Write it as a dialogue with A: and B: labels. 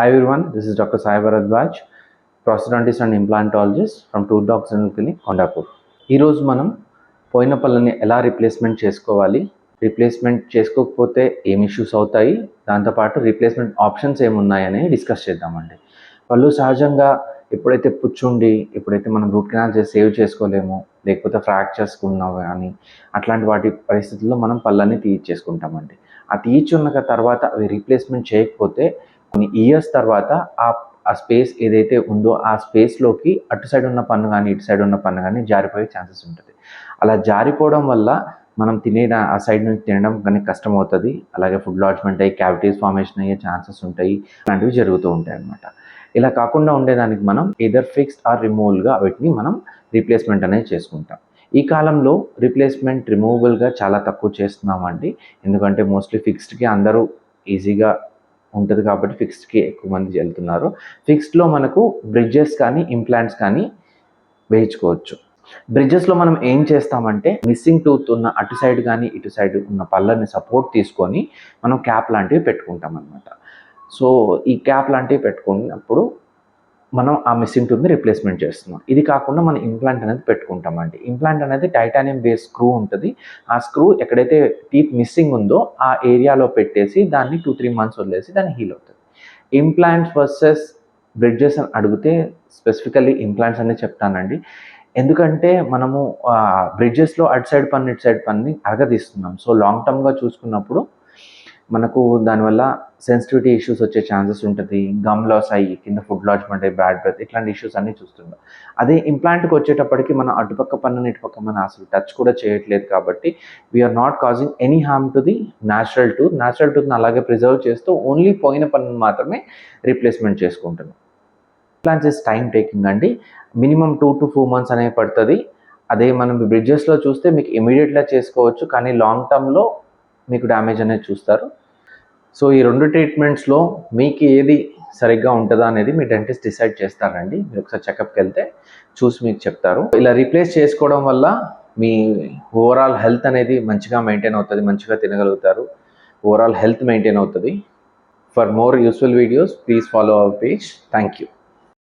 A: Hi everyone, this is Dr. Sai Bharadwaj, prosthodontist and implantologist from Two Dogs Dental Clinic, Kondapur. ఈరోజు మనం పోయిన పళ్ళని ఎలా replacement చేసుకోవాలి, రీప్లేస్మెంట్ చేసుకోకపోతే ఏం ఇష్యూస్ అవుతాయి, దాంతోపాటు రీప్లేస్మెంట్ ఆప్షన్స్ ఏమున్నాయని డిస్కస్ చేద్దామండి. పళ్ళు సహజంగా ఎప్పుడైతే పుచ్చుండి ఎప్పుడైతే మనం రూట్ కెనాల్ చేసి సేవ్ చేసుకోలేము, లేకపోతే ఫ్రాక్చర్స్ ఉన్నా కానీ అట్లాంటి వాటి పరిస్థితుల్లో మనం పళ్ళని తీయించేసుకుంటామండి. ఆ తీయించున్న తర్వాత అవి రీప్లేస్మెంట్ చేయకపోతే కొన్ని ఇయర్స్ తర్వాత ఆ స్పేస్ ఏదైతే ఉందో ఆ స్పేస్లోకి అటు సైడ్ ఉన్న పన్ను కానీ ఇటు సైడ్ ఉన్న పన్ను కానీ జారిపోయే ఛాన్సెస్ ఉంటుంది. అలా జారిపోవడం వల్ల మనం ఆ సైడ్ నుంచి తినడం కానీ కష్టం అవుతుంది. అలాగే ఫుడ్ లాడ్జ్మెంట్ అయ్యి క్యావిటీస్ ఫార్మేషన్ అయ్యే ఛాన్సెస్ ఉంటాయి. అలాంటివి జరుగుతూ ఉంటాయి అన్నమాట. ఇలా కాకుండా ఉండేదానికి మనం ఎయిదర్ ఫిక్స్డ్ ఆర్ రిమూవల్గా వీటిని మనం రీప్లేస్మెంట్ అనేది చేసుకుంటాం. ఈ కాలంలో రీప్లేస్మెంట్ రిమూవబుల్గా చాలా తక్కువ చేస్తున్నామండి. ఎందుకంటే మోస్ట్లీ ఫిక్స్డ్కి అందరూ ఈజీగా ఉంటుంది కాబట్టి ఫిక్స్డ్కి ఎక్కువ మంది వెళ్తున్నారు. ఫిక్స్డ్లో మనకు బ్రిడ్జెస్ కానీ ఇంప్లాంట్స్ కానీ వేయించుకోవచ్చు. బ్రిడ్జెస్లో మనం ఏం చేస్తామంటే మిస్సింగ్ టూత్ ఉన్న అటు సైడ్ కానీ ఇటు సైడ్ ఉన్న పళ్ళని సపోర్ట్ తీసుకొని మనం క్యాప్ లాంటివి పెట్టుకుంటాం అన్నమాట. సో ఈ క్యాప్ లాంటివి పెట్టుకున్నప్పుడు మనం ఆ మిస్సింగ్ టూత్ని రిప్లేస్మెంట్ చేస్తున్నాం. ఇది కాకుండా మనం ఇంప్లాంట్ అనేది పెట్టుకుంటామండి. ఇంప్లాంట్ అనేది టైటానియం బేస్ స్క్రూ ఉంటుంది. ఆ స్క్రూ ఎక్కడైతే టీత్ మిస్సింగ్ ఉందో ఆ ఏరియాలో పెట్టేసి దాన్ని 2-3 మంత్స్ వదిలేసి దాన్ని హీల్ అవుతుంది. ఇంప్లాంట్స్ వర్సెస్ బ్రిడ్జెస్ అని అడిగితే స్పెసిఫికల్లీ ఇంప్లాంట్స్ అనేది చెప్తానండి. ఎందుకంటే మనము బ్రిడ్జెస్లో అటు సైడ్ పన్ను ఇటు సైడ్ పన్ని అరగదీస్తున్నాం. సో లాంగ్ టర్మ్గా చూసుకున్నప్పుడు మనకు దానివల్ల సెన్సిటివిటీ ఇష్యూస్ వచ్చే ఛాన్సెస్ ఉంటుంది. గమ్ లాస్ అయ్యి కింద ఫుడ్ లాడ్జ్మెంట్ అయ్యి బ్యాడ్ బ్రెత్ ఇట్లాంటి ఇష్యూస్ అన్నీ చూస్తున్నాం. అదే ఇంప్లాంట్కి వచ్చేటప్పటికి మనం అటుపక్క పన్నుని ఇటుపక్క మనం అసలు టచ్ కూడా చేయట్లేదు కాబట్టి we are not causing any harm to the natural టూత్ని అలాగే ప్రిజర్వ్ చేస్తూ ఓన్లీ పోయిన పన్నుని మాత్రమే రీప్లేస్మెంట్ చేసుకుంటున్నాం. ఇంప్లాంట్స్ ఇస్ టైం టేకింగ్ అండి. మినిమం 2 to 4 months అనేవి పడుతుంది. అదే మనం బ్రిడ్జెస్లో చూస్తే మీకు ఇమీడియట్గా చేసుకోవచ్చు, కానీ లాంగ్ టర్మ్లో మీకు డ్యామేజ్ అనేది చూస్తారు. సో ఈ 2 ట్రీట్మెంట్స్లో మీకు ఏది సరిగ్గా ఉంటుందా అనేది మీ డెంటిస్ట్ డిసైడ్ చేస్తారండి. మీరు ఒకసారి చెకప్కి వెళ్తే చూసి మీకు చెప్తారు. ఇలా రీప్లేస్ చేసుకోవడం వల్ల మీ ఓవరాల్ హెల్త్ అనేది మంచిగా మెయింటైన్ అవుతుంది, మంచిగా తినగలుగుతారు, ఓవరాల్ హెల్త్ మెయింటైన్ అవుతుంది. For more useful videos please follow our page. Thank you.